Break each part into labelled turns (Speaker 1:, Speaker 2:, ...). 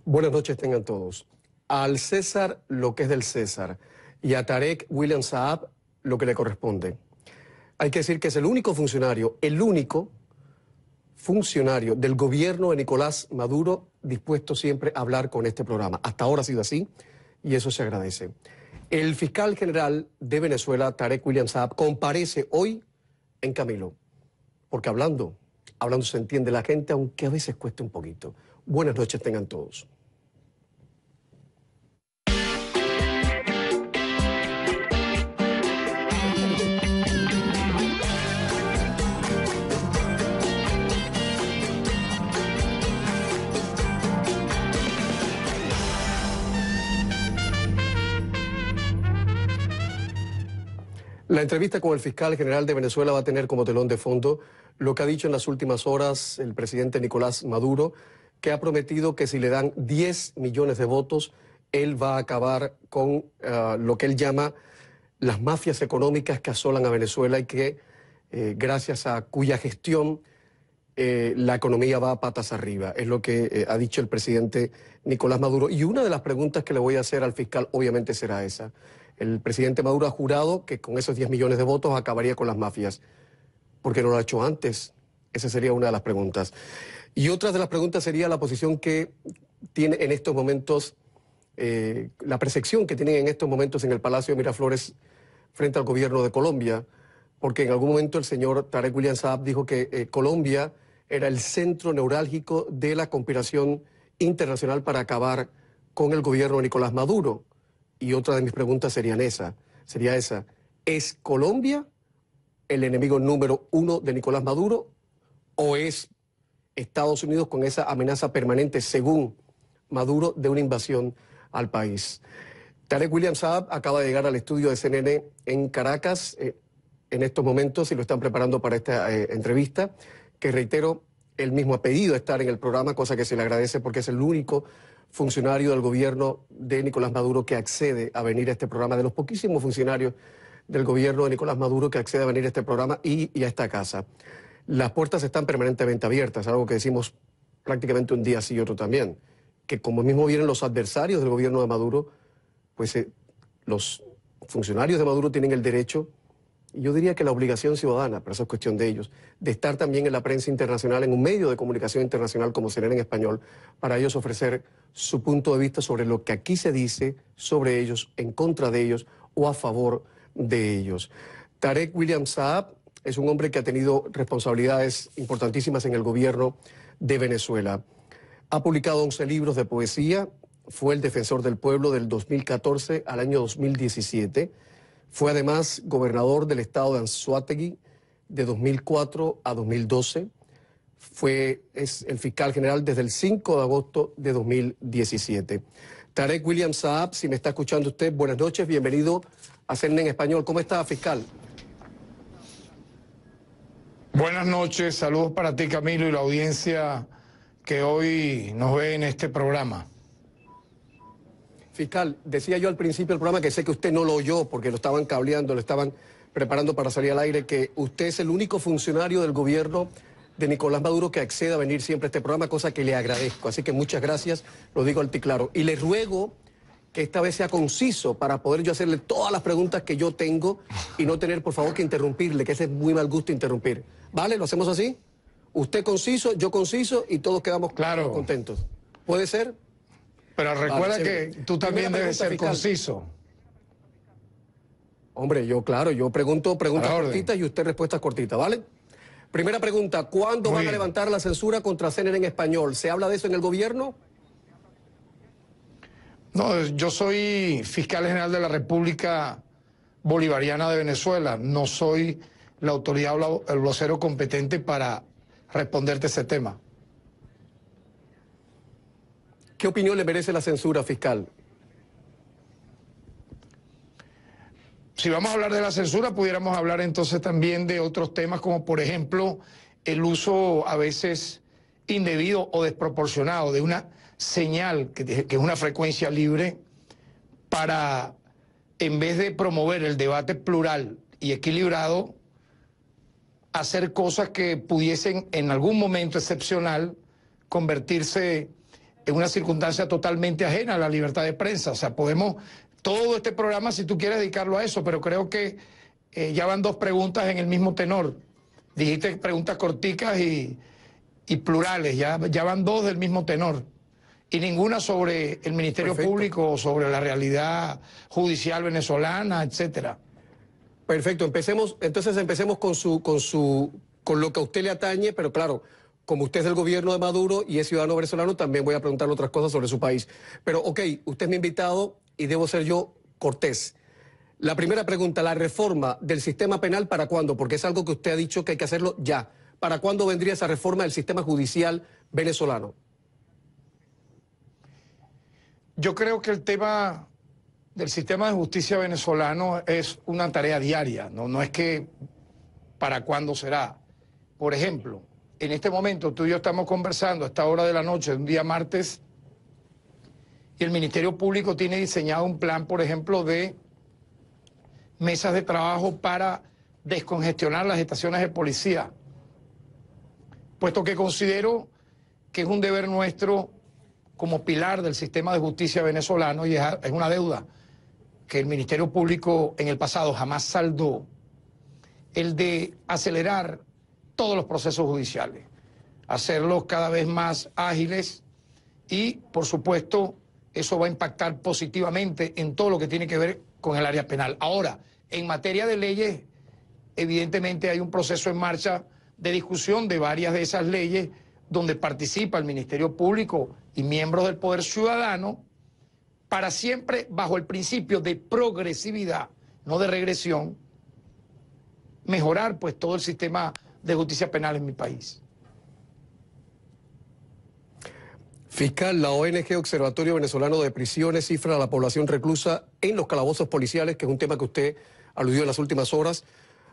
Speaker 1: Buenas noches tengan todos. Al César lo que es del César y a Tarek William Saab lo que le corresponde. Hay que decir que es el único funcionario del gobierno de Nicolás Maduro dispuesto siempre a hablar con este programa. Hasta ahora ha sido así y eso se agradece. El fiscal general de Venezuela, Tarek William Saab, comparece hoy en Camilo, porque hablando se entiende la gente, aunque a veces cueste un poquito. Buenas noches tengan todos. La entrevista con el fiscal general de Venezuela va a tener como telón de fondo lo que ha dicho en las últimas horas el presidente Nicolás Maduro, que ha prometido que si le dan 10 millones de votos, él va a acabar con lo que él llama las mafias económicas que asolan a Venezuela y que gracias a cuya gestión la economía va a patas arriba. Es lo que ha dicho el presidente Nicolás Maduro. Y una de las preguntas que le voy a hacer al fiscal obviamente será esa. El presidente Maduro ha jurado que con esos 10 millones de votos acabaría con las mafias. ¿Por qué no lo ha hecho antes? Esa sería una de las preguntas. Y otra de las preguntas sería la posición que tiene en estos momentos, la percepción que tienen en estos momentos en el Palacio de Miraflores frente al gobierno de Colombia, porque en algún momento el señor Tarek William Saab dijo que Colombia era el centro neurálgico de la conspiración internacional para acabar con el gobierno de Nicolás Maduro. Y otra de mis preguntas sería esa. ¿Es Colombia el enemigo número uno de Nicolás Maduro o es Estados Unidos con esa amenaza permanente, según Maduro, de una invasión al país? Tarek William Saab acaba de llegar al estudio de CNN en Caracas en estos momentos y lo están preparando para esta entrevista, que reitero, él mismo ha pedido estar en el programa, cosa que se le agradece porque es el único funcionario del gobierno de Nicolás Maduro que accede a venir a este programa, de los poquísimos funcionarios del gobierno de Nicolás Maduro que accede a venir a este programa y a esta casa. Las puertas están permanentemente abiertas, algo que decimos prácticamente un día sí y otro también, que como mismo vienen los adversarios del gobierno de Maduro, pues los funcionarios de Maduro tienen el derecho, y yo diría que la obligación ciudadana, pero eso es cuestión de ellos, de estar también en la prensa internacional, en un medio de comunicación internacional como CNN en español, para ellos ofrecer su punto de vista sobre lo que aquí se dice sobre ellos, en contra de ellos o a favor de ellos. Tarek William Saab es un hombre que ha tenido responsabilidades importantísimas en el gobierno de Venezuela. Ha publicado 11 libros de poesía, fue el defensor del pueblo del 2014 al año 2017, fue además gobernador del estado de Anzoátegui de 2004 a 2012, es el fiscal general desde el 5 de agosto de 2017. Tarek William Saab, si me está escuchando usted, buenas noches, bienvenido a CNN en Español. ¿Cómo está, fiscal?
Speaker 2: Buenas noches, saludos para ti, Camilo, y la audiencia que hoy nos ve en este programa.
Speaker 1: Fiscal, decía yo al principio del programa, que sé que usted no lo oyó porque lo estaban cableando, lo estaban preparando para salir al aire, que usted es el único funcionario del gobierno de Nicolás Maduro que accede a venir siempre a este programa, cosa que le agradezco. Así que muchas gracias, lo digo alto y claro. Y le ruego que esta vez sea conciso para poder yo hacerle todas las preguntas que yo tengo y no tener, por favor, que interrumpirle, que ese es muy mal gusto interrumpir. ¿Vale? ¿Lo hacemos así? Usted conciso, yo conciso y todos quedamos contentos. ¿Puede ser?
Speaker 2: Pero recuerda que tú también debes ser conciso.
Speaker 1: Hombre, yo pregunto preguntas cortitas y usted respuestas cortitas, ¿vale? Primera pregunta, ¿cuándo van a levantar la censura contra CNN en español? ¿Se habla de eso en el gobierno?
Speaker 2: No, yo soy fiscal general de la República Bolivariana de Venezuela. No soy la autoridad o el vocero competente para responderte ese tema.
Speaker 1: ¿Qué opinión le merece la censura, fiscal?
Speaker 2: Si vamos a hablar de la censura, pudiéramos hablar entonces también de otros temas, como por ejemplo el uso a veces indebido o desproporcionado de una señal que es una frecuencia libre para, en vez de promover el debate plural y equilibrado, hacer cosas que pudiesen en algún momento excepcional convertirse en una circunstancia totalmente ajena a la libertad de prensa. O sea, podemos, todo este programa, si tú quieres dedicarlo a eso, pero creo que ya van dos preguntas en el mismo tenor. Dijiste preguntas corticas y plurales, ya van dos del mismo tenor. Y ninguna sobre el Ministerio Público o sobre la realidad judicial venezolana, etcétera.
Speaker 1: Perfecto, entonces empecemos con lo que a usted le atañe, pero claro, como usted es del gobierno de Maduro y es ciudadano venezolano, también voy a preguntarle otras cosas sobre su país. Pero ok, usted es mi invitado y debo ser yo cortés. La primera pregunta, la reforma del sistema penal, ¿para cuándo? Porque es algo que usted ha dicho que hay que hacerlo ya. ¿Para cuándo vendría esa reforma del sistema judicial venezolano?
Speaker 2: Yo creo que el tema del sistema de justicia venezolano es una tarea diaria, no es que para cuándo será. Por ejemplo, en este momento tú y yo estamos conversando a esta hora de la noche, un día martes, y el Ministerio Público tiene diseñado un plan, por ejemplo, de mesas de trabajo para descongestionar las estaciones de policía, puesto que considero que es un deber nuestro como pilar del sistema de justicia venezolano y es una deuda que el Ministerio Público en el pasado jamás saldó, el de acelerar todos los procesos judiciales, hacerlos cada vez más ágiles y, por supuesto, eso va a impactar positivamente en todo lo que tiene que ver con el área penal. Ahora, en materia de leyes, evidentemente hay un proceso en marcha de discusión de varias de esas leyes donde participa el Ministerio Público y miembros del Poder Ciudadano para siempre bajo el principio de progresividad, no de regresión, mejorar pues todo el sistema de justicia penal en mi país.
Speaker 1: Fiscal, la ONG Observatorio Venezolano de Prisiones cifra a la población reclusa en los calabozos policiales, que es un tema que usted aludió en las últimas horas,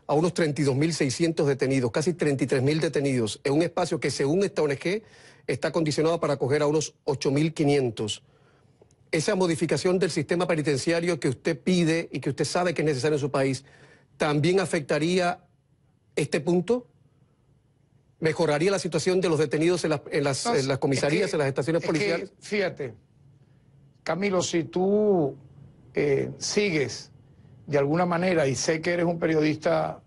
Speaker 1: a unos 32.600 detenidos, casi 33.000 detenidos, en un espacio que según esta ONG está condicionado para acoger a unos 8.500. Esa modificación del sistema penitenciario que usted pide y que usted sabe que es necesario en su país, ¿también afectaría este punto? ¿Mejoraría la situación de los detenidos en las comisarías, en las estaciones policiales?
Speaker 2: Fíjate, Camilo, si tú sigues de alguna manera, y sé que eres un periodista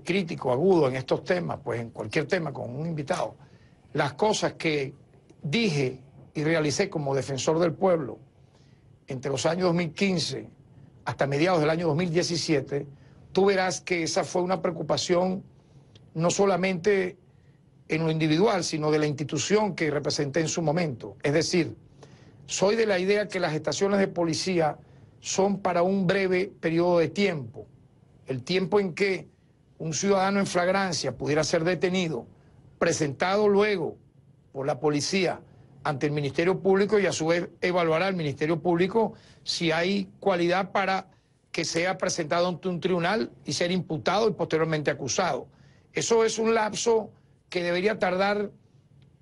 Speaker 2: crítico, agudo en estos temas, pues en cualquier tema con un invitado, las cosas que dije y realicé como defensor del pueblo entre los años 2015 hasta mediados del año 2017, tú verás que esa fue una preocupación no solamente en lo individual, sino de la institución que representé en su momento. Es decir, soy de la idea que las estaciones de policía son para un breve periodo de tiempo. El tiempo en que un ciudadano en flagrancia pudiera ser detenido, presentado luego por la policía ante el Ministerio Público y a su vez evaluará el Ministerio Público si hay cualidad para que sea presentado ante un tribunal y ser imputado y posteriormente acusado. Eso es un lapso que debería tardar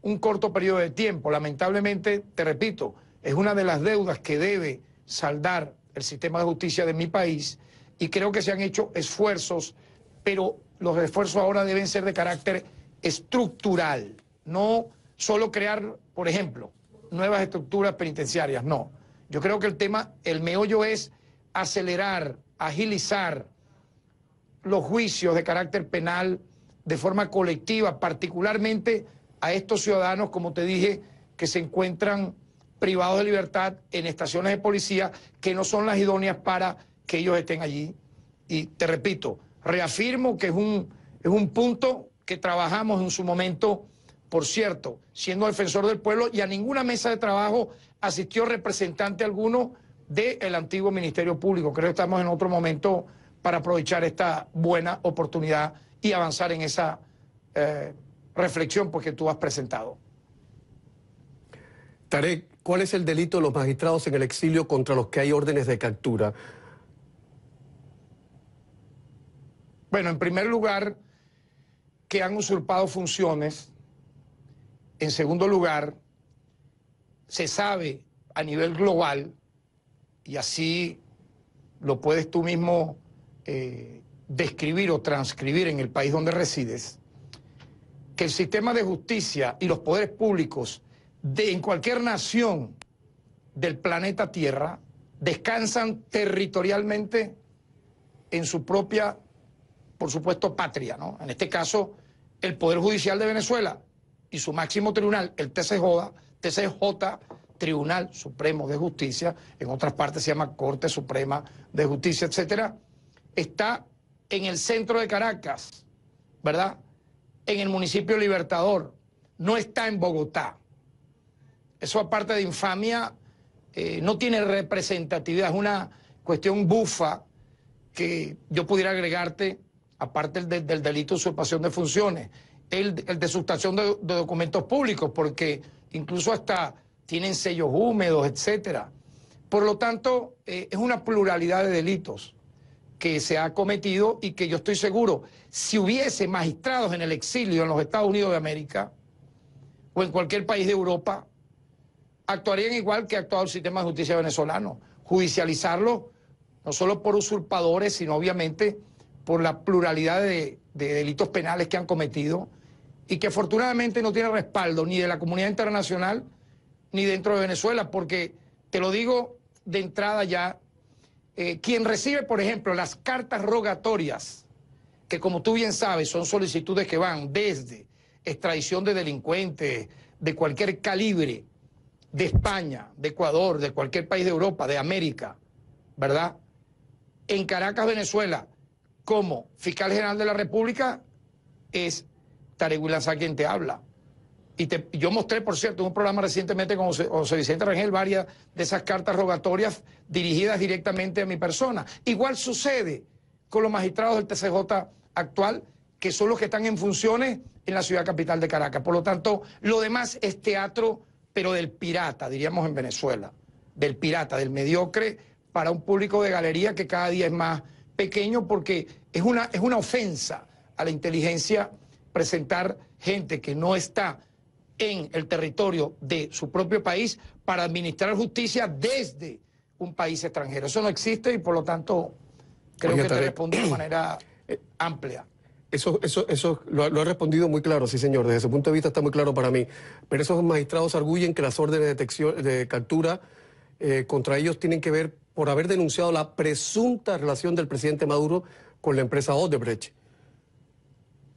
Speaker 2: un corto periodo de tiempo. Lamentablemente, te repito, es una de las deudas que debe saldar el sistema de justicia de mi país y creo que se han hecho esfuerzos, pero los esfuerzos ahora deben ser de carácter estructural, no solo crear, por ejemplo, nuevas estructuras penitenciarias, no. Yo creo que el meollo es acelerar, agilizar los juicios de carácter penal de forma colectiva, particularmente a estos ciudadanos, como te dije, que se encuentran privados de libertad en estaciones de policía que no son las idóneas para que ellos estén allí. Y te repito, reafirmo que es un punto que trabajamos en su momento, por cierto, siendo defensor del pueblo, y a ninguna mesa de trabajo asistió representante alguno del antiguo Ministerio Público. Creo que estamos en otro momento para aprovechar esta buena oportunidad y avanzar en esa reflexión pues, que tú has presentado.
Speaker 1: Tarek, ¿cuál es el delito de los magistrados en el exilio contra los que hay órdenes de captura?
Speaker 2: Bueno, en primer lugar, que han usurpado funciones. En segundo lugar, se sabe a nivel global, y así lo puedes tú mismo describir o transcribir en el país donde resides, que el sistema de justicia y los poderes públicos en cualquier nación del planeta Tierra descansan territorialmente en su propia, por supuesto, patria, ¿no? En este caso, el Poder Judicial de Venezuela y su máximo tribunal, el TCJ, Tribunal Supremo de Justicia, en otras partes se llama Corte Suprema de Justicia, etcétera, está en el centro de Caracas, ¿verdad? En el municipio Libertador, no está en Bogotá. Eso, aparte de infamia, no tiene representatividad, es una cuestión bufa que yo pudiera agregarte, aparte del delito de usurpación de funciones, el de sustracción de documentos públicos, porque incluso hasta tienen sellos húmedos, etcétera. Por lo tanto, es una pluralidad de delitos que se ha cometido y que yo estoy seguro, si hubiese magistrados en el exilio en los Estados Unidos de América o en cualquier país de Europa, actuarían igual que ha actuado el sistema de justicia venezolano, judicializarlo no solo por usurpadores, sino obviamente por la pluralidad de delitos penales que han cometido y que afortunadamente no tiene respaldo ni de la comunidad internacional ni dentro de Venezuela, porque te lo digo de entrada ya, quien recibe, por ejemplo, las cartas rogatorias, que como tú bien sabes son solicitudes que van desde extradición de delincuentes de cualquier calibre, de España, de Ecuador, de cualquier país de Europa, de América, ¿verdad? En Caracas, Venezuela, como fiscal general de la República, es Tarek William Saab quien te habla. Y yo mostré, por cierto, en un programa recientemente con José Vicente Rangel varias de esas cartas rogatorias dirigidas directamente a mi persona. Igual sucede con los magistrados del TCJ actual, que son los que están en funciones en la ciudad capital de Caracas. Por lo tanto, lo demás es teatro, pero del pirata, diríamos en Venezuela, del pirata, del mediocre, para un público de galería que cada día es más pequeño, porque es una ofensa a la inteligencia presentar gente que no está en el territorio de su propio país para administrar justicia desde un país extranjero. Eso no existe y por lo tanto creo que te respondí de manera amplia.
Speaker 1: Eso lo ha respondido muy claro, sí señor, desde ese punto de vista está muy claro para mí. Pero esos magistrados arguyen que las órdenes de captura contra ellos tienen que ver por haber denunciado la presunta relación del presidente Maduro con la empresa Odebrecht.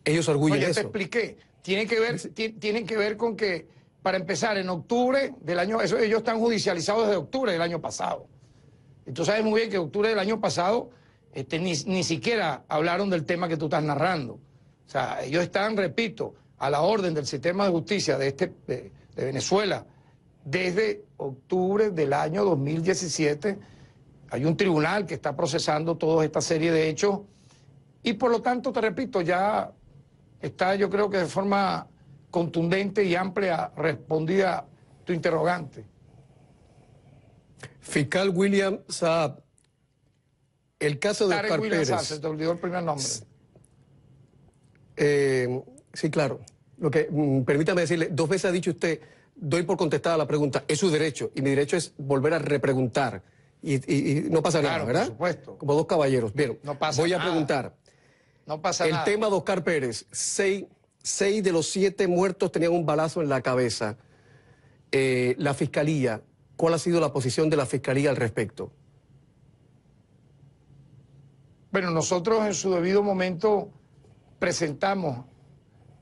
Speaker 1: Ellos arguyen eso.
Speaker 2: Ya te expliqué. Tienen que ver con que, para empezar, en octubre del año... ellos están judicializados desde octubre del año pasado. Y tú sabes muy bien que octubre del año pasado ni siquiera hablaron del tema que tú estás narrando. O sea, ellos están, repito, a la orden del sistema de justicia de Venezuela desde octubre del año 2017. Hay un tribunal que está procesando toda esta serie de hechos y por lo tanto, te repito, ya está, yo creo que de forma contundente y amplia respondida tu interrogante.
Speaker 1: Fiscal William Saab, el caso de Oscar Pérez.
Speaker 2: Saab, se te olvidó el primer nombre.
Speaker 1: Sí, claro. Permítame decirle, 2 veces ha dicho usted, doy por contestada la pregunta, es su derecho, y mi derecho es volver a repreguntar. Y no pasa nada, ¿verdad?
Speaker 2: Por supuesto.
Speaker 1: Como 2 caballeros. Bien,
Speaker 2: no pasa
Speaker 1: voy a
Speaker 2: nada.
Speaker 1: preguntar.
Speaker 2: No pasa nada.
Speaker 1: El tema de Oscar Pérez, 6 de los 7 muertos tenían un balazo en la cabeza. La Fiscalía, ¿cuál ha sido la posición de la Fiscalía al respecto?
Speaker 2: Bueno, nosotros en su debido momento presentamos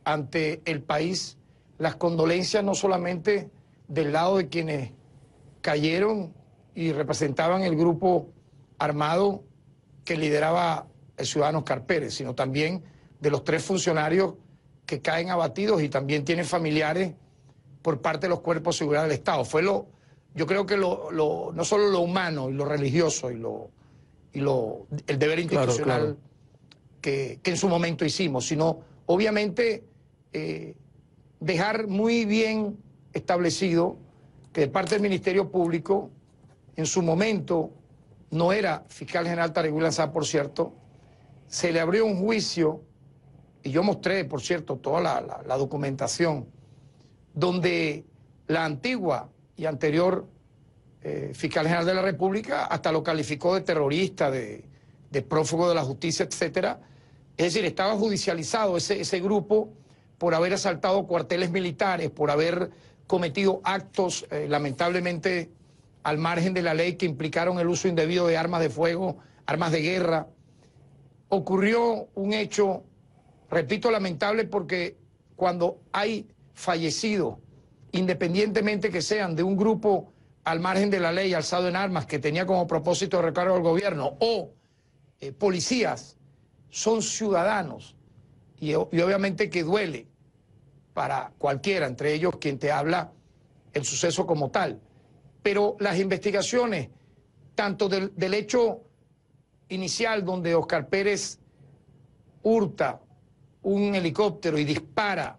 Speaker 2: ante el país las condolencias no solamente del lado de quienes cayeron y representaban el grupo armado que lideraba el ciudadano Oscar Pérez, sino también de los 3 funcionarios que caen abatidos y también tienen familiares por parte de los cuerpos de seguridad del Estado. Yo creo que no solo lo humano y lo religioso y el deber institucional, claro. Que en su momento hicimos, sino obviamente dejar muy bien establecido que de parte del Ministerio Público, en su momento, no era fiscal general Tarek William Saab, por cierto, se le abrió un juicio, y yo mostré, por cierto, toda la documentación, donde la antigua y anterior fiscal general de la República hasta lo calificó de terrorista, de prófugo de la justicia, etcétera. Es decir, estaba judicializado ese grupo por haber asaltado cuarteles militares, por haber cometido actos lamentablemente al margen de la ley que implicaron el uso indebido de armas de fuego, armas de guerra. Ocurrió un hecho, repito, lamentable, porque cuando hay fallecidos, independientemente que sean de un grupo al margen de la ley alzado en armas que tenía como propósito de recargo al gobierno o policías, son ciudadanos y obviamente que duele para cualquiera, entre ellos quien te habla, el suceso como tal. Pero las investigaciones, tanto del hecho inicial donde Oscar Pérez hurta un helicóptero y dispara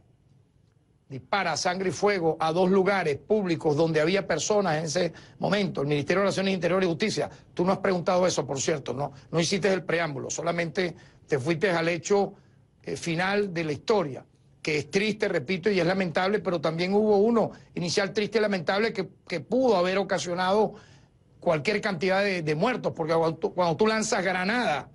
Speaker 2: a sangre y fuego a 2 lugares públicos donde había personas en ese momento, el Ministerio de Relaciones Interiores y Justicia. Tú no has preguntado eso, por cierto, no hiciste el preámbulo, solamente te fuiste al hecho final de la historia, que es triste, repito, y es lamentable, pero también hubo uno inicial triste y lamentable que pudo haber ocasionado cualquier cantidad de muertos, porque cuando tú lanzas granada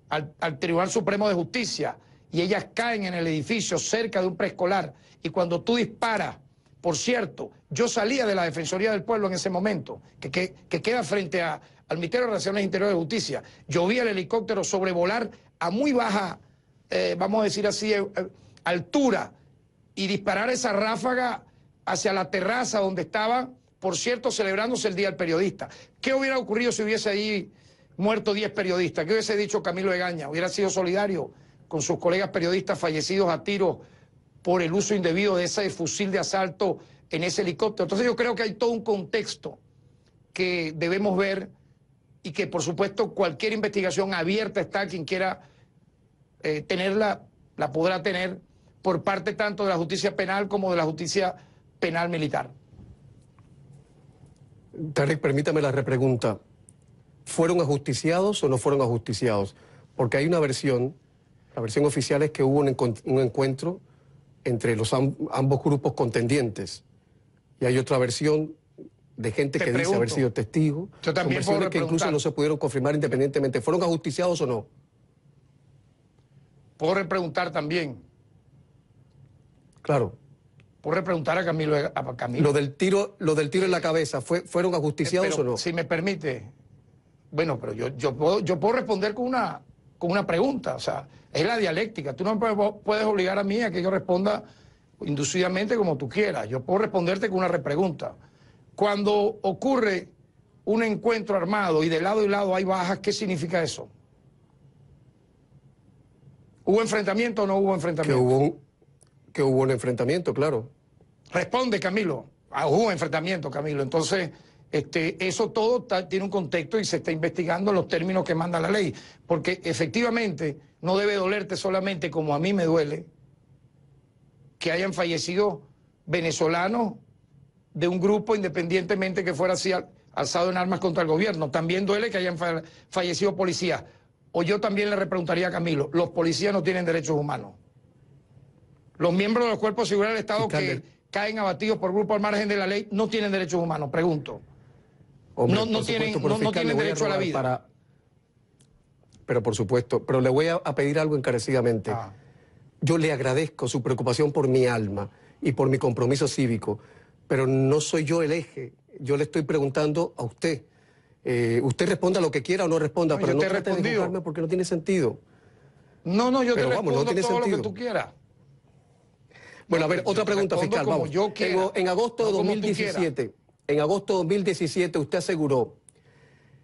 Speaker 2: al Tribunal Supremo de Justicia y ellas caen en el edificio cerca de un preescolar, y cuando tú disparas, por cierto, yo salía de la Defensoría del Pueblo en ese momento, que queda frente al Ministerio de Relaciones Interiores de Justicia, yo vi el helicóptero sobrevolar a muy baja, vamos a decir así, altura, y disparar esa ráfaga hacia la terraza donde estaba, por cierto, celebrándose el Día del Periodista. ¿Qué hubiera ocurrido si hubiese ahí muerto 10 periodistas? ¿Qué hubiese dicho Camilo Egaña? ¿Hubiera sido solidario con sus colegas periodistas fallecidos a tiros por el uso indebido de ese fusil de asalto en ese helicóptero? Entonces yo creo que hay todo un contexto que debemos ver y que, por supuesto, cualquier investigación abierta está, quien quiera tenerla, la podrá tener por parte tanto de la justicia penal como de la justicia penal militar.
Speaker 1: Tarek, permítame la repregunta. ¿Fueron ajusticiados o no fueron ajusticiados? Porque hay una versión, la versión oficial es que hubo un encuentro entre ambos grupos contendientes. Y hay otra versión de gente que dice haber sido testigo.
Speaker 2: Yo también
Speaker 1: son versiones que incluso no se pudieron confirmar independientemente. ¿Fueron ajusticiados o no?
Speaker 2: Puedo repreguntar también.
Speaker 1: Claro.
Speaker 2: Puedo repreguntar a Camilo.
Speaker 1: Lo del tiro en la cabeza, ¿fueron ajusticiados o no?
Speaker 2: Si me permite. Bueno, pero yo puedo responder con una pregunta. O sea, es la dialéctica. Tú no puedes obligar a mí a que yo responda inducidamente como tú quieras. Yo puedo responderte con una repregunta. Cuando ocurre un encuentro armado y de lado y lado hay bajas, ¿qué significa eso? ¿Hubo enfrentamiento o no hubo enfrentamiento?
Speaker 1: Que hubo un enfrentamiento, claro.
Speaker 2: Responde, Camilo. Hubo enfrentamiento, Camilo. Entonces, eso todo tiene un contexto y se está investigando en los términos que manda la ley. Porque efectivamente no debe dolerte solamente, como a mí me duele, que hayan fallecido venezolanos de un grupo, independientemente que fuera así alzado en armas contra el gobierno. También duele que hayan fallecido policías. O yo también le repreguntaría a Camilo, los policías no tienen derechos humanos. Los miembros de los cuerpos de seguridad del Estado que caen abatidos por grupos al margen de la ley no tienen derechos humanos, pregunto.
Speaker 1: Hombre,
Speaker 2: no tienen derecho a la vida.
Speaker 1: Pero por supuesto, pero le voy a pedir algo encarecidamente. Yo le agradezco su preocupación por mi alma y por mi compromiso cívico, pero no soy yo el eje. Yo le estoy preguntando a usted. Usted responda lo que quiera o no responda, pero no trate de juzgarme porque no tiene sentido.
Speaker 2: No, yo te respondo
Speaker 1: no tiene
Speaker 2: todo
Speaker 1: sentido.
Speaker 2: lo que tú quieras.
Speaker 1: Bueno, a ver, otra pregunta, fiscal. Vamos. En agosto de 2017, usted aseguró,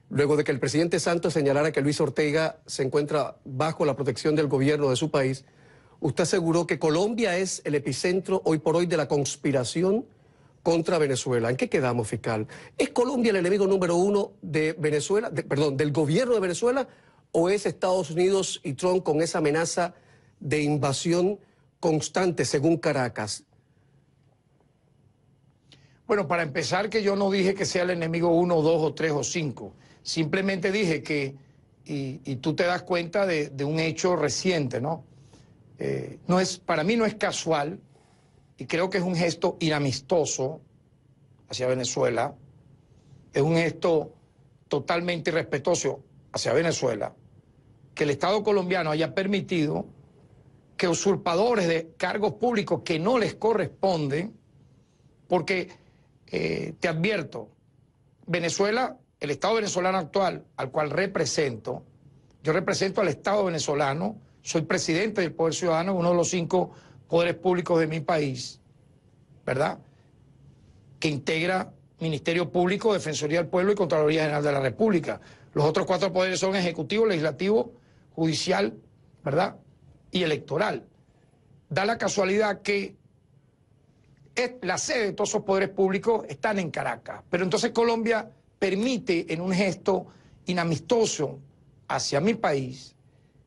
Speaker 1: luego de que el presidente Santos señalara que Luis Ortega se encuentra bajo la protección del gobierno de su país, usted aseguró que Colombia es el epicentro hoy por hoy de la conspiración contra Venezuela. ¿En qué quedamos, fiscal? ¿Es Colombia el enemigo número uno de Venezuela, del gobierno de Venezuela, o es Estados Unidos y Trump con esa amenaza de invasión constante según Caracas?
Speaker 2: Bueno, para empezar, que yo no dije que sea el enemigo 1, 2 o 3 o 5. Simplemente dije que, y tú te das cuenta de un hecho reciente, ¿no? Para mí no es casual, y creo que es un gesto inamistoso hacia Venezuela, es un gesto totalmente irrespetuoso hacia Venezuela, que el Estado colombiano haya permitido que usurpadores de cargos públicos que no les corresponden porque te advierto, Venezuela, el Estado venezolano actual, al cual represento, yo represento al Estado venezolano, soy presidente del Poder Ciudadano, uno de los 5 poderes públicos de mi país, ¿verdad?, que integra Ministerio Público, Defensoría del Pueblo y Contraloría General de la República. Los otros 4 poderes son Ejecutivo, Legislativo, Judicial, ¿verdad?, y Electoral. Da la casualidad que la sede de todos esos poderes públicos están en Caracas, pero entonces Colombia permite, en un gesto inamistoso hacia mi país,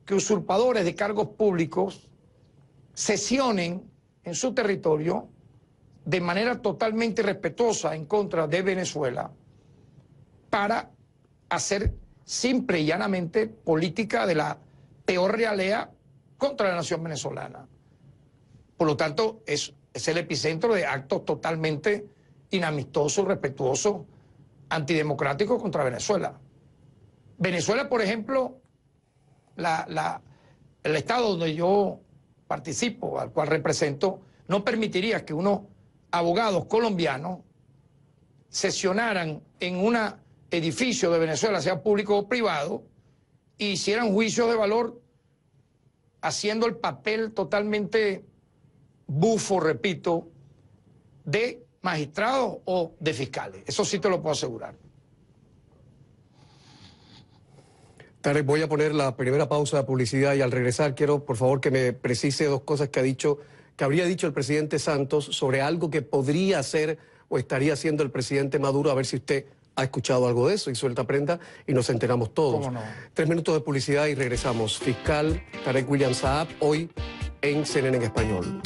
Speaker 2: que usurpadores de cargos públicos sesionen en su territorio de manera totalmente irrespetuosa en contra de Venezuela para hacer simple y llanamente política de la peor realea contra la nación venezolana. Por lo tanto, es el epicentro de actos totalmente inamistosos, irrespetuosos, antidemocráticos contra Venezuela. Venezuela, por ejemplo, el Estado donde yo participo, al cual represento, no permitiría que unos abogados colombianos sesionaran en un edificio de Venezuela, sea público o privado, e hicieran juicios de valor haciendo el papel totalmente bufo, repito, de magistrados o de fiscales. Eso sí te lo puedo asegurar.
Speaker 1: Tarek, voy a poner la primera pausa de publicidad y al regresar quiero, por favor, que me precise 2 cosas que habría dicho el presidente Santos sobre algo que podría hacer o estaría haciendo el presidente Maduro, a ver si usted ha escuchado algo de eso y suelta prenda y nos enteramos todos.
Speaker 2: ¿Cómo no?
Speaker 1: 3 minutos de publicidad y regresamos. Fiscal Tarek William Saab, hoy en CNN en Español.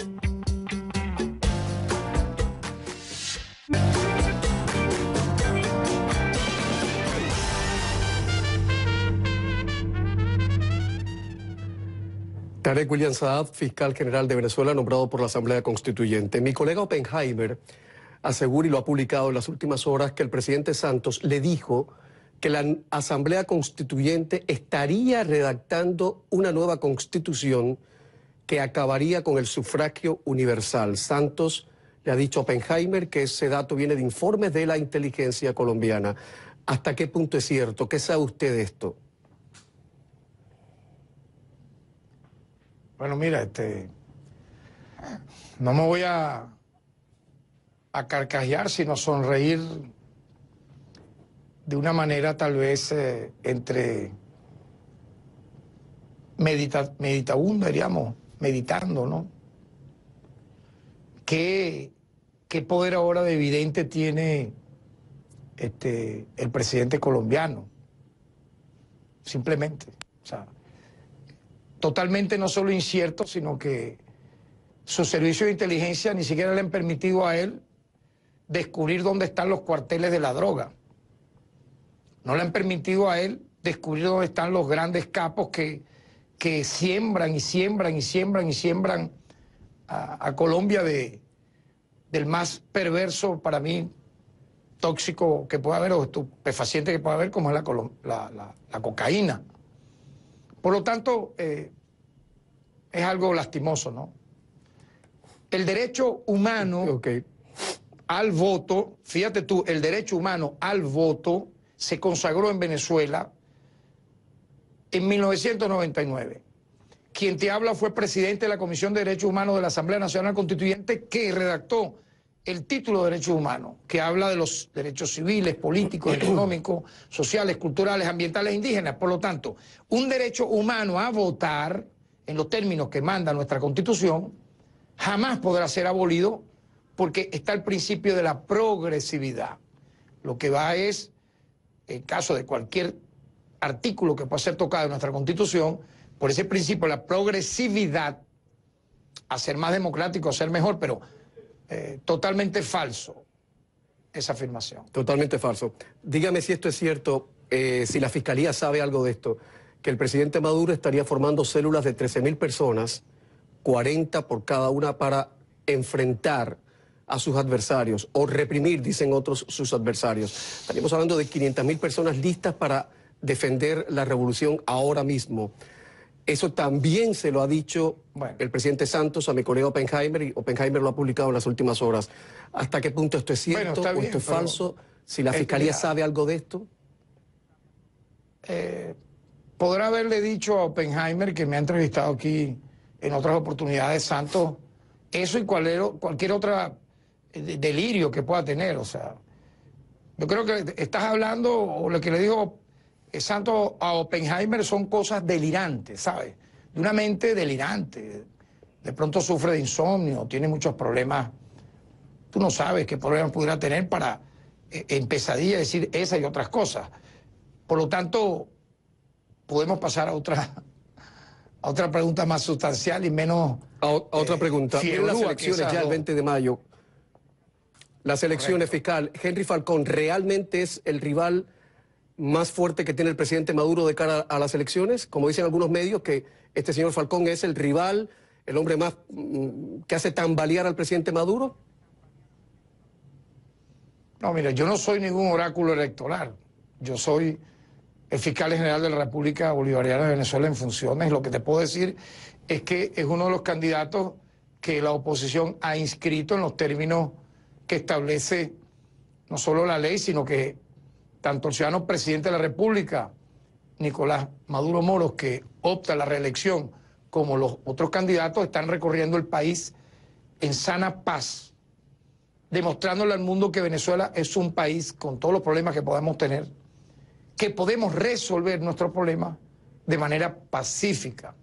Speaker 1: Tarek William Saab, fiscal general de Venezuela, nombrado por la Asamblea Constituyente. Mi colega Oppenheimer asegura, y lo ha publicado en las últimas horas, que el presidente Santos le dijo que la Asamblea Constituyente estaría redactando una nueva constitución que acabaría con el sufragio universal. Santos le ha dicho a Oppenheimer que ese dato viene de informes de la inteligencia colombiana. ¿Hasta qué punto es cierto? ¿Qué sabe usted de esto?
Speaker 2: Bueno, mira, no me voy a carcajear, sino sonreír de una manera tal vez entre meditabunda, diríamos, meditando, ¿no? ¿Qué poder ahora de evidente tiene el presidente colombiano? Simplemente, o sea, totalmente no solo incierto, sino que sus servicios de inteligencia ni siquiera le han permitido a él descubrir dónde están los cuarteles de la droga. No le han permitido a él descubrir dónde están los grandes capos que siembran y siembran y siembran y siembran a Colombia del más perverso, para mí, tóxico que pueda haber o estupefaciente que pueda haber, como es la cocaína. Por lo tanto, es algo lastimoso, ¿no? El derecho humano al voto, fíjate tú, el derecho humano al voto se consagró en Venezuela en 1999. Quien te habla fue presidente de la Comisión de Derechos Humanos de la Asamblea Nacional Constituyente, que redactó el título de Derechos Humanos, que habla de los derechos civiles, políticos, económicos, sociales, culturales, ambientales e indígenas. Por lo tanto, un derecho humano a votar, en los términos que manda nuestra Constitución, jamás podrá ser abolido porque está el principio de la progresividad. Lo que va es, en caso de cualquier artículo que pueda ser tocado en nuestra Constitución, por ese principio de la progresividad, a ser más democrático, a ser mejor, pero totalmente falso esa afirmación.
Speaker 1: Totalmente falso. Dígame si esto es cierto, si la Fiscalía sabe algo de esto, que el presidente Maduro estaría formando células de 13.000 personas, 40 por cada una, para enfrentar a sus adversarios o reprimir, dicen otros, sus adversarios. Estaríamos hablando de 500.000 personas listas para defender la revolución ahora mismo. Eso también se lo ha dicho
Speaker 2: Bueno,
Speaker 1: el presidente Santos a mi colega Oppenheimer, y Oppenheimer lo ha publicado en las últimas horas. ¿Hasta qué punto esto es
Speaker 2: bueno,
Speaker 1: cierto
Speaker 2: está
Speaker 1: o
Speaker 2: bien,
Speaker 1: esto es
Speaker 2: pero
Speaker 1: falso? Si la Fiscalía
Speaker 2: mira,
Speaker 1: sabe algo de esto.
Speaker 2: podrá haberle dicho a Oppenheimer, que me ha entrevistado aquí en otras oportunidades, Santos, eso y cualquier otra delirio que pueda tener. O sea, yo creo que estás hablando, o lo que le dijo Santos a Oppenheimer son cosas delirantes, ¿sabes? De una mente delirante. De pronto sufre de insomnio, tiene muchos problemas. Tú no sabes qué problemas pudiera tener para en pesadilla decir esa y otras cosas. Por lo tanto, podemos pasar a otra pregunta más sustancial y menos
Speaker 1: A otra pregunta. Vienen las
Speaker 2: fierolúa que
Speaker 1: elecciones
Speaker 2: esas
Speaker 1: ya el
Speaker 2: dos.
Speaker 1: 20 de mayo. Las elecciones,
Speaker 2: Correcto.
Speaker 1: fiscal. ¿Henry Falcón realmente es el rival más fuerte que tiene el presidente Maduro de cara a las elecciones? Como dicen algunos medios, que este señor Falcón es el rival, el hombre más que hace tambalear al presidente Maduro.
Speaker 2: No, mira, yo no soy ningún oráculo electoral. Yo soy el fiscal general de la República Bolivariana de Venezuela en funciones. Lo que te puedo decir es que es uno de los candidatos que la oposición ha inscrito en los términos que establece no solo la ley, sino que tanto el ciudadano presidente de la República, Nicolás Maduro Moros, que opta a la reelección, como los otros candidatos, están recorriendo el país en sana paz, demostrándole al mundo que Venezuela es un país con todos los problemas que podamos tener, que podemos resolver nuestros problemas de manera pacífica,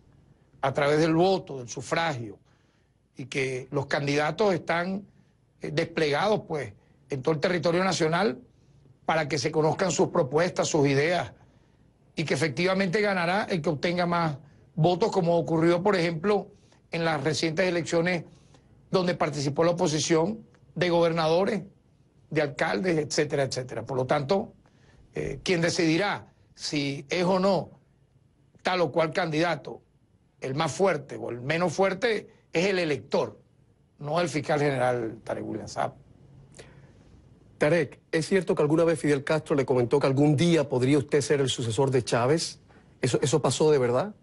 Speaker 2: a través del voto, del sufragio, y que los candidatos están desplegados pues en todo el territorio nacional para que se conozcan sus propuestas, sus ideas, y que efectivamente ganará el que obtenga más votos, como ocurrió, por ejemplo, en las recientes elecciones donde participó la oposición, de gobernadores, de alcaldes, etcétera, etcétera. Por lo tanto, quien decidirá si es o no tal o cual candidato el más fuerte o el menos fuerte es el elector, no el fiscal general Tarek William Saab.
Speaker 1: Tarek, ¿es cierto que alguna vez Fidel Castro le comentó que algún día podría usted ser el sucesor de Chávez? ¿Eso pasó de verdad?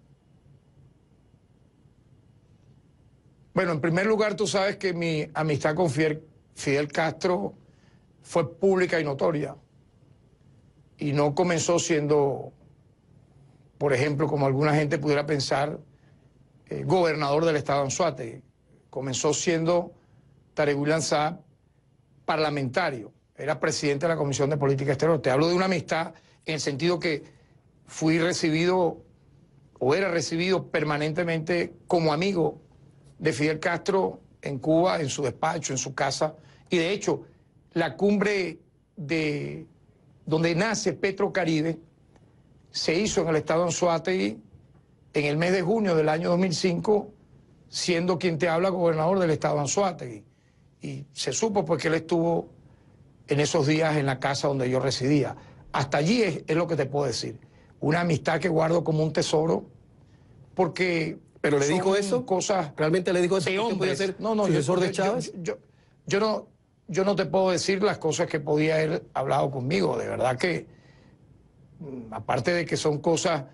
Speaker 2: Bueno, en primer lugar, tú sabes que mi amistad con Fidel Castro fue pública y notoria. Y no comenzó siendo, por ejemplo, como alguna gente pudiera pensar, gobernador del estado de Anzoátegui. Comenzó siendo Tarek William Saab parlamentario. Era presidente de la Comisión de Política Exterior. Te hablo de una amistad en el sentido que fui recibido o era recibido permanentemente como amigo de Fidel Castro en Cuba, en su despacho, en su casa. Y de hecho, la cumbre de donde nace Petrocaribe se hizo en el estado de Anzoátegui en el mes de junio del año 2005, siendo quien te habla gobernador del estado de Anzoátegui. Y se supo pues que él estuvo en esos días en la casa donde yo residía. Hasta allí es lo que te puedo decir. Una amistad que guardo como un tesoro, porque
Speaker 1: ¿Pero le
Speaker 2: son
Speaker 1: dijo eso?
Speaker 2: cosas
Speaker 1: ¿Realmente le dijo eso?
Speaker 2: de
Speaker 1: ¿Que usted podía
Speaker 2: hombres.
Speaker 1: ser
Speaker 2: No,
Speaker 1: sucesor de Chávez?
Speaker 2: Yo no te puedo decir las cosas que podía haber hablado conmigo. De verdad que, aparte de que son cosas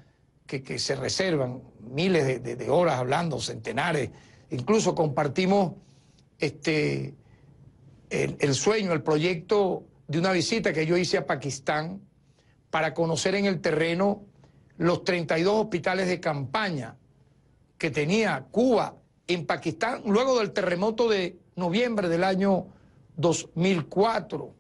Speaker 2: que se reservan, miles de horas hablando, centenares, incluso compartimos el sueño, el proyecto de una visita que yo hice a Pakistán para conocer en el terreno los 32 hospitales de campaña que tenía Cuba en Pakistán luego del terremoto de noviembre del año 2004,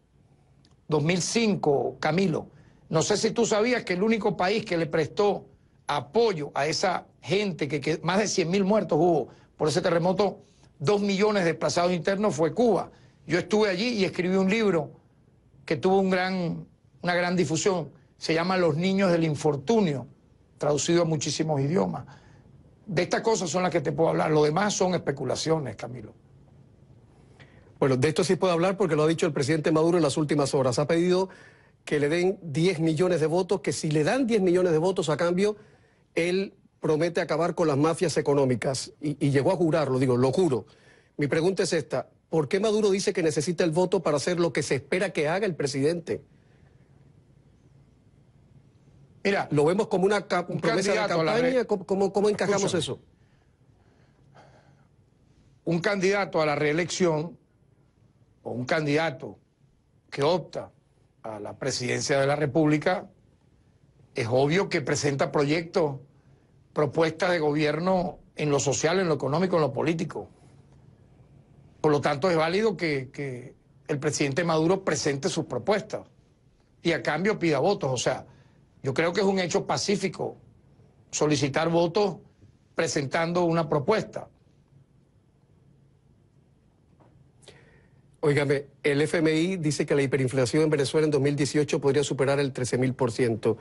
Speaker 2: 2005, Camilo. No sé si tú sabías que el único país que le prestó apoyo a esa gente, que más de 100.000 muertos hubo por ese terremoto, 2 millones de desplazados internos, fue Cuba. Yo estuve allí y escribí un libro que tuvo una gran difusión. Se llama Los niños del infortunio, traducido a muchísimos idiomas. De estas cosas son las que te puedo hablar. Lo demás son especulaciones, Camilo.
Speaker 1: Bueno, de esto sí puedo hablar porque lo ha dicho el presidente Maduro en las últimas horas. Ha pedido que le den 10 millones de votos, que si le dan 10 millones de votos a cambio, él promete acabar con las mafias económicas. Y llegó a jurarlo, digo, lo juro. Mi pregunta es esta: ¿por qué Maduro dice que necesita el voto para hacer lo que se espera que haga el presidente?
Speaker 2: Mira,
Speaker 1: ¿Lo vemos como una promesa de campaña? ¿Cómo encajamos
Speaker 2: Escúchame.
Speaker 1: eso?
Speaker 2: Un candidato a la reelección o un candidato que opta a la presidencia de la República, es obvio que presenta proyectos, propuestas de gobierno en lo social, en lo económico, en lo político. Por lo tanto, es válido que el presidente Maduro presente sus propuestas y a cambio pida votos. O sea, yo creo que es un hecho pacífico solicitar votos presentando una propuesta.
Speaker 1: Óigame, el FMI dice que la hiperinflación en Venezuela en 2018 podría superar el 13.000%.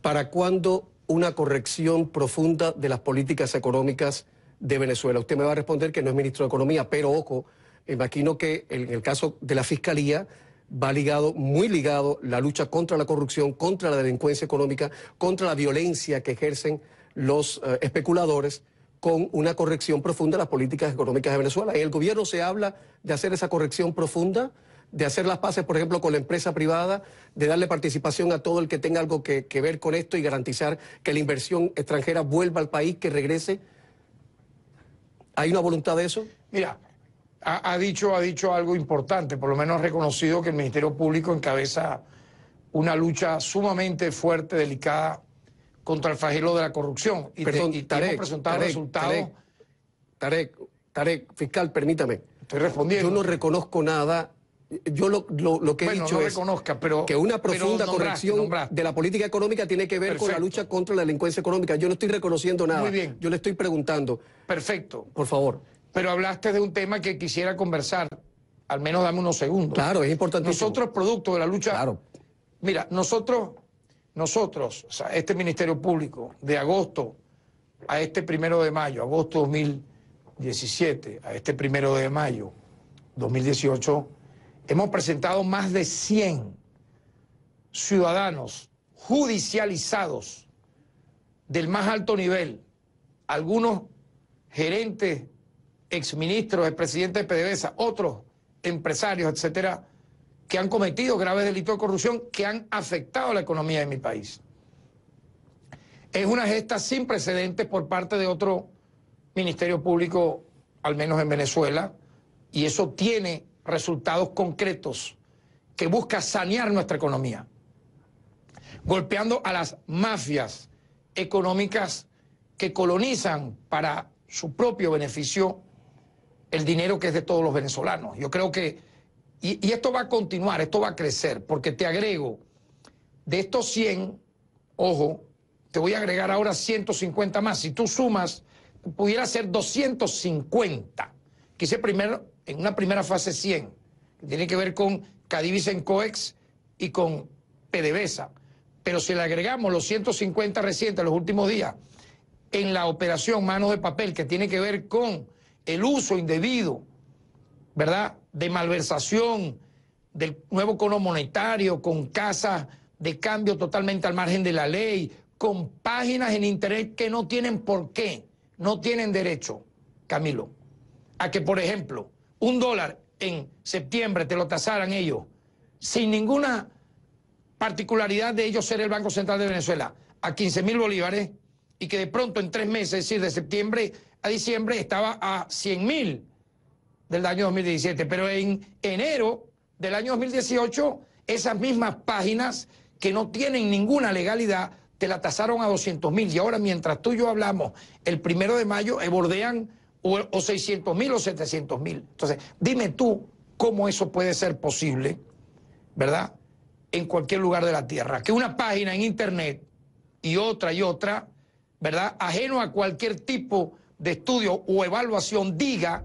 Speaker 1: ¿Para cuándo una corrección profunda de las políticas económicas de Venezuela? Usted me va a responder que no es ministro de Economía, pero ojo, imagino que en el caso de la Fiscalía va ligado, muy ligado, la lucha contra la corrupción, contra la delincuencia económica, contra la violencia que ejercen los especuladores, con una corrección profunda de las políticas económicas de Venezuela. En el gobierno se habla de hacer esa corrección profunda, de hacer las paces, por ejemplo, con la empresa privada, de darle participación a todo el que tenga algo que ver con esto y garantizar que la inversión extranjera vuelva al país, que regrese. ¿Hay una voluntad de eso?
Speaker 2: Mira, ha dicho algo importante, por lo menos ha reconocido que el Ministerio Público encabeza una lucha sumamente fuerte, delicada, contra el flagelo de la corrupción.
Speaker 1: Perdón,
Speaker 2: y hemos presentado resultados.
Speaker 1: Tarek, fiscal, permítame.
Speaker 2: Estoy respondiendo.
Speaker 1: Yo no reconozco nada. Yo lo que he dicho
Speaker 2: no
Speaker 1: es
Speaker 2: reconozca, pero,
Speaker 1: que una profunda corrección
Speaker 2: nombraste.
Speaker 1: de la política económica tiene que ver
Speaker 2: Perfecto.
Speaker 1: con la lucha contra la delincuencia económica. Yo no estoy reconociendo nada.
Speaker 2: Muy bien.
Speaker 1: Yo le estoy preguntando.
Speaker 2: Perfecto.
Speaker 1: Por favor.
Speaker 2: Pero hablaste de un tema que quisiera conversar. Al menos dame unos segundos.
Speaker 1: Claro, es importantísimo.
Speaker 2: Nosotros, producto de la lucha...
Speaker 1: Claro.
Speaker 2: Mira, nosotros, o sea, este Ministerio Público, de agosto a este 1 de mayo, agosto 2017, a este 1 de mayo 2018, hemos presentado más de 100 ciudadanos judicializados del más alto nivel, algunos gerentes, exministros, expresidentes de PDVSA, otros empresarios, etcétera, que han cometido graves delitos de corrupción que han afectado la economía de mi país. Es una gesta sin precedentes por parte de otro ministerio público, al menos en Venezuela, y eso tiene resultados concretos que busca sanear nuestra economía, golpeando a las mafias económicas que colonizan para su propio beneficio el dinero que es de todos los venezolanos. Yo creo que y esto va a continuar, esto va a crecer, porque te agrego, de estos 100, ojo, te voy a agregar ahora 150 más. Si tú sumas, pudiera ser 250. Quise primero, en una primera fase 100, que tiene que ver con Cadivicencoex y con PDVSA. Pero si le agregamos los 150 recientes, los últimos días, en la operación Manos de Papel, que tiene que ver con el uso indebido, ¿verdad?, de malversación del nuevo cono monetario, con casas de cambio totalmente al margen de la ley, con páginas en internet que no tienen por qué, no tienen derecho, Camilo, a que, por ejemplo, $1 en septiembre te lo tasaran ellos, sin ninguna particularidad de ellos ser el Banco Central de Venezuela, a 15.000 bolívares, y que de pronto en 3 meses, es decir, de septiembre a diciembre, estaba a 100.000 del año 2017, pero en enero del año 2018, esas mismas páginas que no tienen ninguna legalidad, te la tasaron a 200.000, y ahora mientras tú y yo hablamos, el 1 de mayo bordean o 600.000 o 700.000. Entonces, dime tú cómo eso puede ser posible, ¿verdad?, en cualquier lugar de la tierra, que una página en internet y otra, ¿verdad?, ajeno a cualquier tipo de estudio o evaluación, diga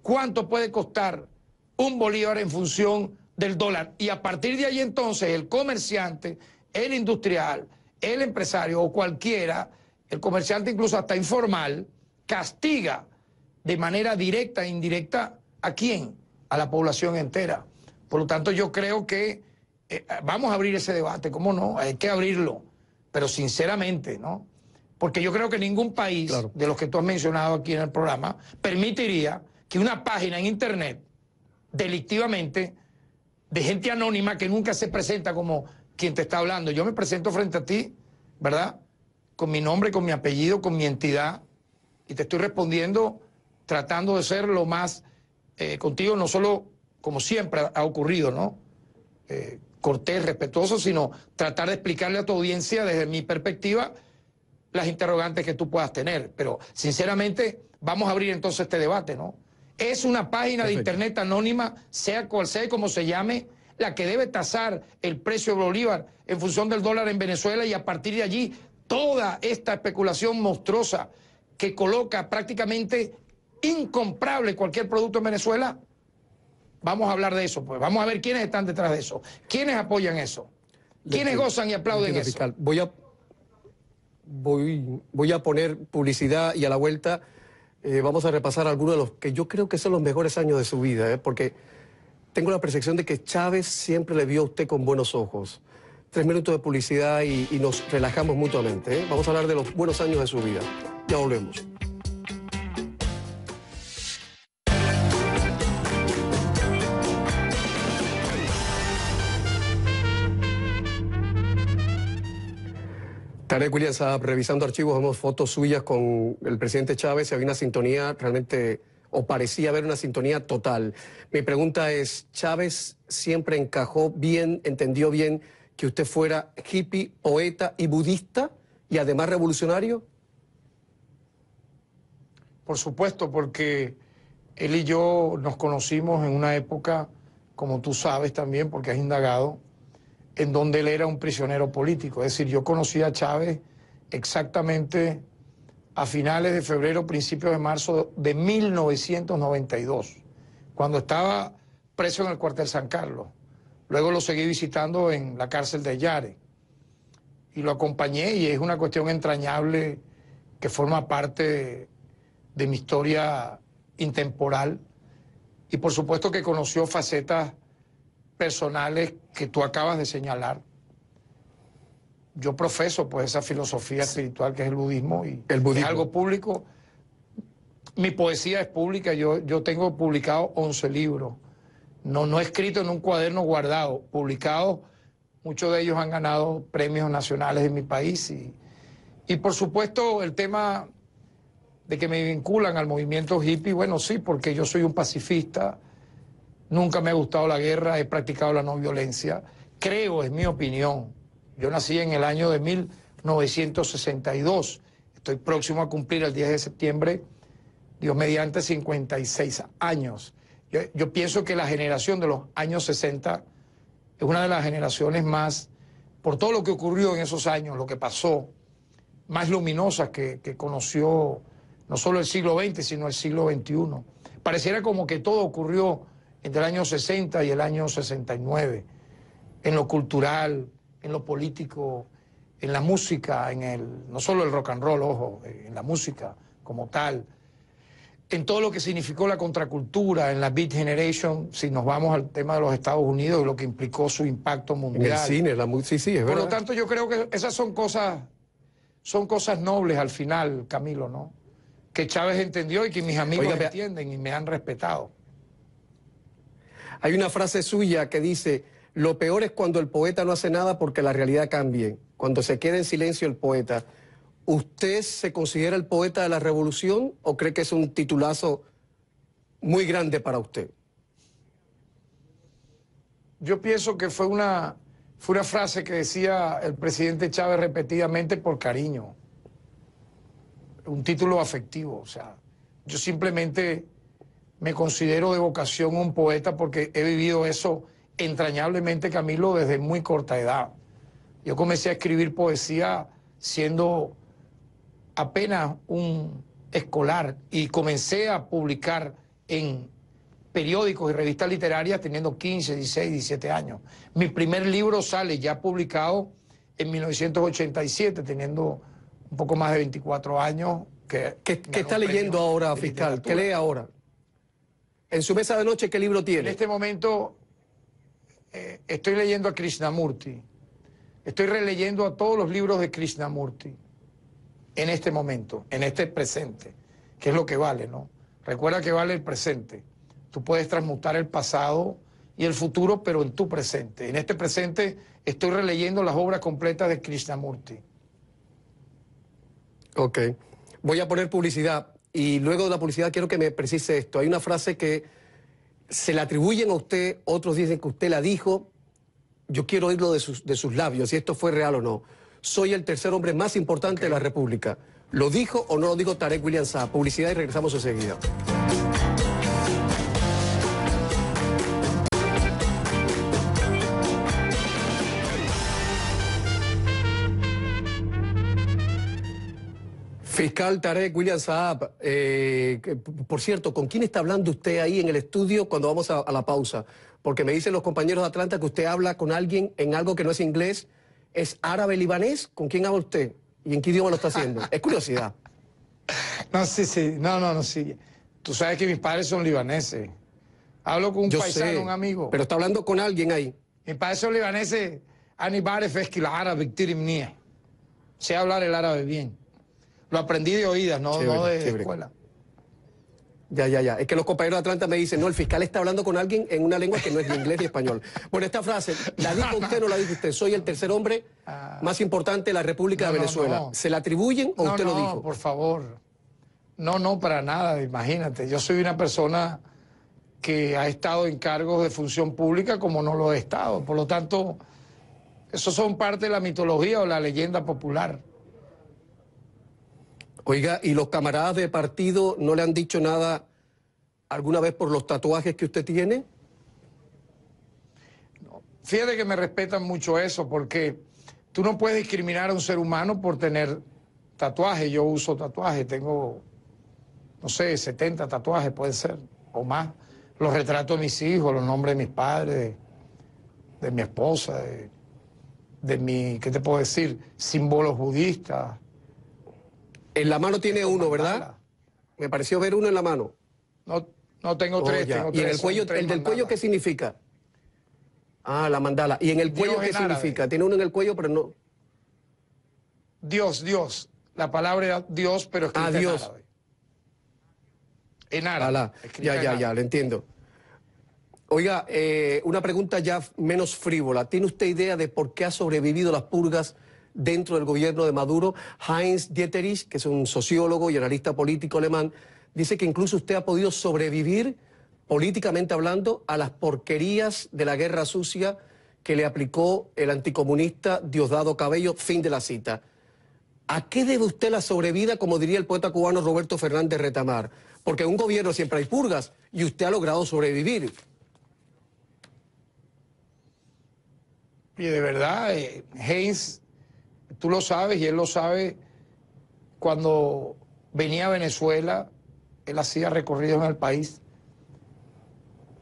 Speaker 2: cuánto puede costar un bolívar en función del dólar. Y a partir de ahí entonces el comerciante, el industrial, el empresario o cualquiera, el comerciante incluso hasta informal, castiga de manera directa e indirecta ¿a quién? A la población entera. Por lo tanto, yo creo que vamos a abrir ese debate, ¿cómo no? Hay que abrirlo, pero sinceramente, ¿no? Porque yo creo que ningún país, claro, de los que tú has mencionado aquí en el programa, permitiría que una página en internet, delictivamente, de gente anónima que nunca se presenta como quien te está hablando. Yo me presento frente a ti ¿verdad? Con mi nombre, con mi apellido, con mi entidad, y te estoy respondiendo tratando de ser lo más contigo, no solo como siempre ha ocurrido, ¿no? Cortés, respetuoso, sino tratar de explicarle a tu audiencia desde mi perspectiva las interrogantes que tú puedas tener. Pero, sinceramente, vamos a abrir entonces este debate, ¿no? Es una página de internet anónima, sea cual sea y como se llame, la que debe tasar el precio del bolívar en función del dólar en Venezuela, y a partir de allí toda esta especulación monstruosa que coloca prácticamente incomprable cualquier producto en Venezuela. Vamos a hablar de eso, pues. Vamos a ver quiénes están detrás de eso, quiénes apoyan eso, quiénes gozan y aplauden eso.
Speaker 1: Fiscal, voy a poner publicidad y a la vuelta vamos a repasar algunos de los que yo creo que son los mejores años de su vida, porque tengo la percepción de que Chávez siempre le vio a usted con buenos ojos. 3 minutos de publicidad y nos relajamos mutuamente. Vamos a hablar de los buenos años de su vida. Ya volvemos. Tarek William Saab, revisando archivos, vemos fotos suyas con el presidente Chávez y había una sintonía realmente, o parecía haber una sintonía total. Mi pregunta es, ¿Chávez siempre encajó bien, entendió bien que usted fuera hippie, poeta y budista y además revolucionario?
Speaker 2: Por supuesto, porque él y yo nos conocimos en una época, como tú sabes también, porque has indagado, en donde él era un prisionero político. Es decir, yo conocí a Chávez exactamente a finales de febrero, principios de marzo de 1992, cuando estaba preso en el cuartel San Carlos. Luego lo seguí visitando en la cárcel de Yare y lo acompañé, y es una cuestión entrañable que forma parte de mi historia intemporal, y por supuesto que conoció facetas personales que tú acabas de señalar. Yo profeso pues esa filosofía espiritual que es el budismo, y es algo público. Mi poesía es pública, yo tengo publicado 11 libros, no escrito en un cuaderno guardado, publicados. Muchos de ellos han ganado premios nacionales de mi país, y por supuesto el tema de que me vinculan al movimiento hippie, bueno, sí, porque yo soy un pacifista. Nunca me ha gustado la guerra, he practicado la no violencia. Creo, es mi opinión. Yo nací en el año de 1962. Estoy próximo a cumplir el 10 de septiembre, Dios mediante, 56 años. Yo pienso que la generación de los años 60 es una de las generaciones más, por todo lo que ocurrió en esos años, lo que pasó, más luminosas que conoció no solo el siglo XX, sino el siglo XXI. Pareciera como que todo ocurrió entre el año 60 y el año 69, en lo cultural, en lo político, en la música, no solo el rock and roll, ojo, en la música como tal, en todo lo que significó la contracultura, en la Beat Generation, si nos vamos al tema de los Estados Unidos y lo que implicó su impacto mundial.
Speaker 1: En el cine, la música, sí, es verdad.
Speaker 2: Por lo tanto, yo creo que esas son cosas nobles al final, Camilo, ¿no? Que Chávez entendió y que mis amigos entienden y me han respetado.
Speaker 1: Hay una frase suya que dice, lo peor es cuando el poeta no hace nada porque la realidad cambie, cuando se queda en silencio el poeta. ¿Usted se considera el poeta de la revolución o cree que es un titulazo muy grande para usted?
Speaker 2: Yo pienso que fue una frase que decía el presidente Chávez repetidamente por cariño, un título afectivo. O sea, yo simplemente me considero de vocación un poeta porque he vivido eso entrañablemente, Camilo, desde muy corta edad. Yo comencé a escribir poesía siendo apenas un escolar y comencé a publicar en periódicos y revistas literarias teniendo 15, 16, 17 años. Mi primer libro sale ya publicado en 1987, teniendo un poco más de 24 años.
Speaker 1: ¿Qué está leyendo ahora, fiscal? ¿Qué lee ahora? En su mesa de noche, ¿qué libro tiene?
Speaker 2: En este momento estoy leyendo a Krishnamurti. Estoy releyendo a todos los libros de Krishnamurti. En este momento, en este presente, que es lo que vale, ¿no? Recuerda que vale el presente. Tú puedes transmutar el pasado y el futuro, pero en tu presente. En este presente estoy releyendo las obras completas de Krishnamurti.
Speaker 1: Ok. Voy a poner publicidad y luego de la publicidad quiero que me precise esto. Hay una frase que se le atribuyen a usted, otros dicen que usted la dijo. Yo quiero oírlo de sus labios, si esto fue real o no. Soy el tercer hombre más importante de la República. ¿Lo dijo o no lo dijo Tarek William Saab? Publicidad y regresamos enseguida. Fiscal Tarek William Saab, por cierto, ¿con quién está hablando usted ahí en el estudio cuando vamos a la pausa? Porque me dicen los compañeros de Atlanta que usted habla con alguien en algo que no es inglés. ¿Es árabe libanés? ¿Con quién habla usted? ¿Y en qué idioma lo está haciendo? Es curiosidad.
Speaker 2: No, sí, sí. Tú sabes que mis padres son libaneses. Hablo con un paisano, un amigo.
Speaker 1: Pero está hablando con alguien ahí.
Speaker 2: Mis padres son libaneses. Anibare Feskil árabe, sé hablar el árabe bien. Lo aprendí de oídas, no de escuela.
Speaker 1: Ya. Es que los compañeros de Atlanta me dicen, no, el fiscal está hablando con alguien en una lengua que no es ni inglés ni español. Bueno, esta frase, ¿la dijo usted o no la dijo usted? Soy el tercer hombre más importante de la República de Venezuela. ¿Se la atribuyen o usted lo dijo?
Speaker 2: No, por favor. No, para nada, imagínate. Yo soy una persona que ha estado en cargos de función pública como no lo he estado. Por lo tanto, esos son parte de la mitología o la leyenda popular.
Speaker 1: Oiga, ¿y los camaradas de partido no le han dicho nada alguna vez por los tatuajes que usted tiene?
Speaker 2: No. Fíjate que me respetan mucho eso, porque tú no puedes discriminar a un ser humano por tener tatuajes. Yo uso tatuajes, tengo, no sé, 70 tatuajes puede ser, o más. Los retratos de mis hijos, los nombres de mis padres, de mi esposa, de mi, ¿qué te puedo decir? Símbolos budistas.
Speaker 1: En la mano tiene uno, ¿verdad? Me pareció ver uno en la mano.
Speaker 2: No tengo tres, tengo tres.
Speaker 1: ¿Y en el cuello, el del cuello qué significa? Ah, la mandala. ¿Y en el cuello qué significa? Tiene uno en el cuello, pero no.
Speaker 2: Dios. La palabra Dios, pero escrita
Speaker 1: Dios.
Speaker 2: en árabe. En árabe.
Speaker 1: Ya, le entiendo. Oiga, una pregunta ya menos frívola. ¿Tiene usted idea de por qué ha sobrevivido las purgas dentro del gobierno de Maduro? Heinz Dieterich, que es un sociólogo y analista político alemán, dice que incluso usted ha podido sobrevivir, políticamente hablando, a las porquerías de la guerra sucia que le aplicó el anticomunista Diosdado Cabello. Fin de la cita. ¿A qué debe usted la sobrevida, como diría el poeta cubano Roberto Fernández Retamar? Porque en un gobierno siempre hay purgas y usted ha logrado sobrevivir.
Speaker 2: Y de verdad, Heinz, tú lo sabes y él lo sabe, cuando venía a Venezuela, él hacía recorridos en el país.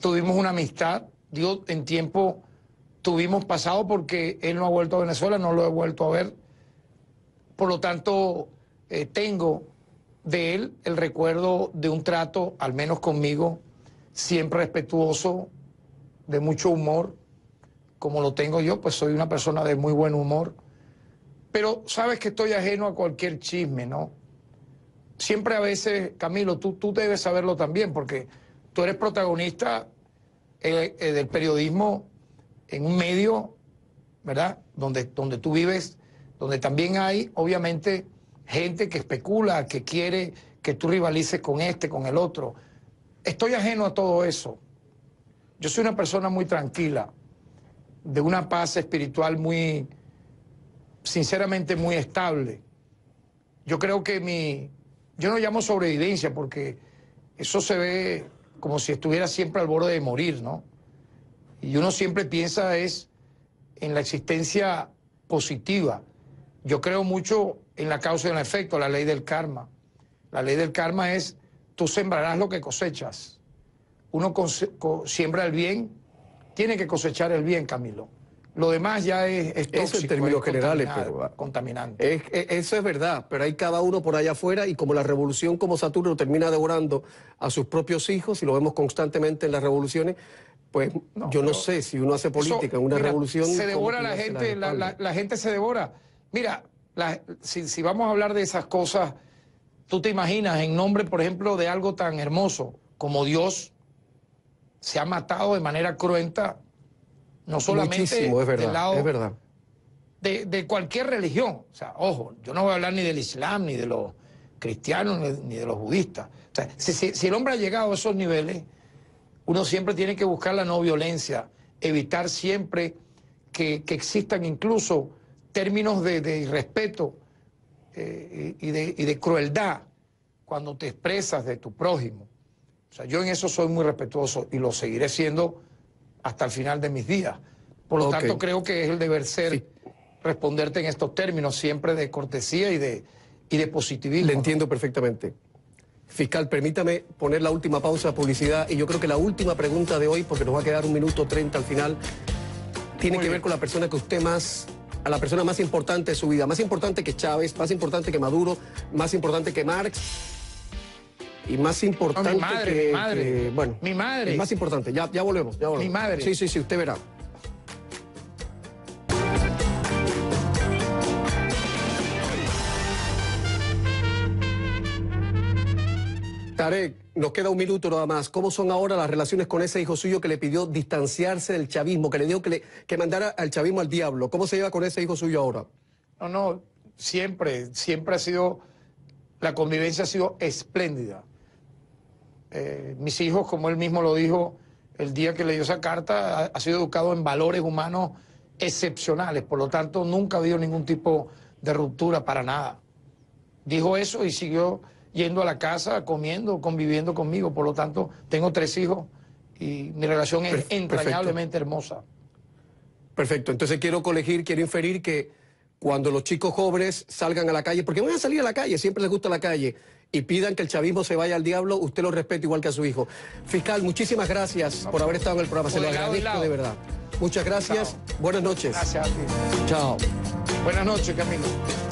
Speaker 2: Tuvimos una amistad, digo, en tiempo tuvimos pasado porque él no ha vuelto a Venezuela, no lo he vuelto a ver. Por lo tanto, tengo de él el recuerdo de un trato, al menos conmigo, siempre respetuoso, de mucho humor. Como lo tengo yo, pues soy una persona de muy buen humor. Pero sabes que estoy ajeno a cualquier chisme, ¿no? Siempre a veces, Camilo, tú debes saberlo también, porque tú eres protagonista del periodismo en un medio, ¿verdad? Donde tú vives, donde también hay, obviamente, gente que especula, que quiere que tú rivalices con este, con el otro. Estoy ajeno a todo eso. Yo soy una persona muy tranquila, de una paz espiritual muy, sinceramente, muy estable. Yo creo que yo no llamo sobrevivencia porque eso se ve como si estuviera siempre al borde de morir, ¿no? Y uno siempre piensa en la existencia positiva. Yo creo mucho en la causa y en el efecto, la ley del karma. La ley del karma es, tú sembrarás lo que cosechas. Uno siembra el bien, tiene que cosechar el bien, Camilo. Lo demás ya es tóxico,
Speaker 1: eso en términos generales, pero
Speaker 2: contaminante.
Speaker 1: Eso es verdad, pero hay cada uno por allá afuera y como la revolución, como Saturno termina devorando a sus propios hijos, y lo vemos constantemente en las revoluciones, pues yo no sé si uno hace política en una revolución...
Speaker 2: Se devora la gente, la gente se devora. Mira, si vamos a hablar de esas cosas, tú te imaginas, en nombre, por ejemplo, de algo tan hermoso como Dios, se ha matado de manera cruenta, no solamente
Speaker 1: muchísimo, es verdad,
Speaker 2: del lado
Speaker 1: es verdad.
Speaker 2: de cualquier religión. O sea, ojo, yo no voy a hablar ni del Islam, ni de los cristianos, ni de los budistas. O sea, si el hombre ha llegado a esos niveles, uno siempre tiene que buscar la no violencia, evitar siempre que existan incluso términos de irrespeto y de crueldad cuando te expresas de tu prójimo. O sea, yo en eso soy muy respetuoso y lo seguiré siendo hasta el final de mis días. Por lo tanto, creo que es el deber ser responderte en estos términos, siempre de cortesía y de positivismo.
Speaker 1: Le entiendo perfectamente. Fiscal, permítame poner la última pausa de publicidad y yo creo que la última pregunta de hoy, porque nos va a quedar 1 minuto 30 al final, tiene que ver con la persona que usted a la persona más importante de su vida, más importante que Chávez, más importante que Maduro, más importante que Marx y más importante
Speaker 2: mi madre.
Speaker 1: bueno,
Speaker 2: mi madre.
Speaker 1: Más importante, ya volvemos.
Speaker 2: Mi madre.
Speaker 1: Sí, usted verá. Tarek, nos queda 1 minuto nada más. ¿Cómo son ahora las relaciones con ese hijo suyo que le pidió distanciarse del chavismo, que le dijo que mandara al chavismo al diablo? ¿Cómo se lleva con ese hijo suyo ahora?
Speaker 2: No, siempre ha sido, la convivencia ha sido espléndida. Mis hijos, como él mismo lo dijo el día que leyó esa carta, ha sido educado en valores humanos excepcionales. Por lo tanto, nunca ha habido ningún tipo de ruptura para nada. Dijo eso y siguió yendo a la casa, comiendo, conviviendo conmigo. Por lo tanto, tengo 3 hijos y mi relación es entrañablemente hermosa.
Speaker 1: Perfecto. Entonces quiero inferir que cuando los chicos jóvenes salgan a la calle, porque van a salir a la calle, siempre les gusta la calle, y pidan que el chavismo se vaya al diablo, usted lo respeta igual que a su hijo. Fiscal, muchísimas gracias por haber estado en el programa. Se lo agradezco de verdad. Muchas gracias. Chao. Buenas noches.
Speaker 2: Gracias a ti.
Speaker 1: Chao.
Speaker 2: Buenas noches, Camilo.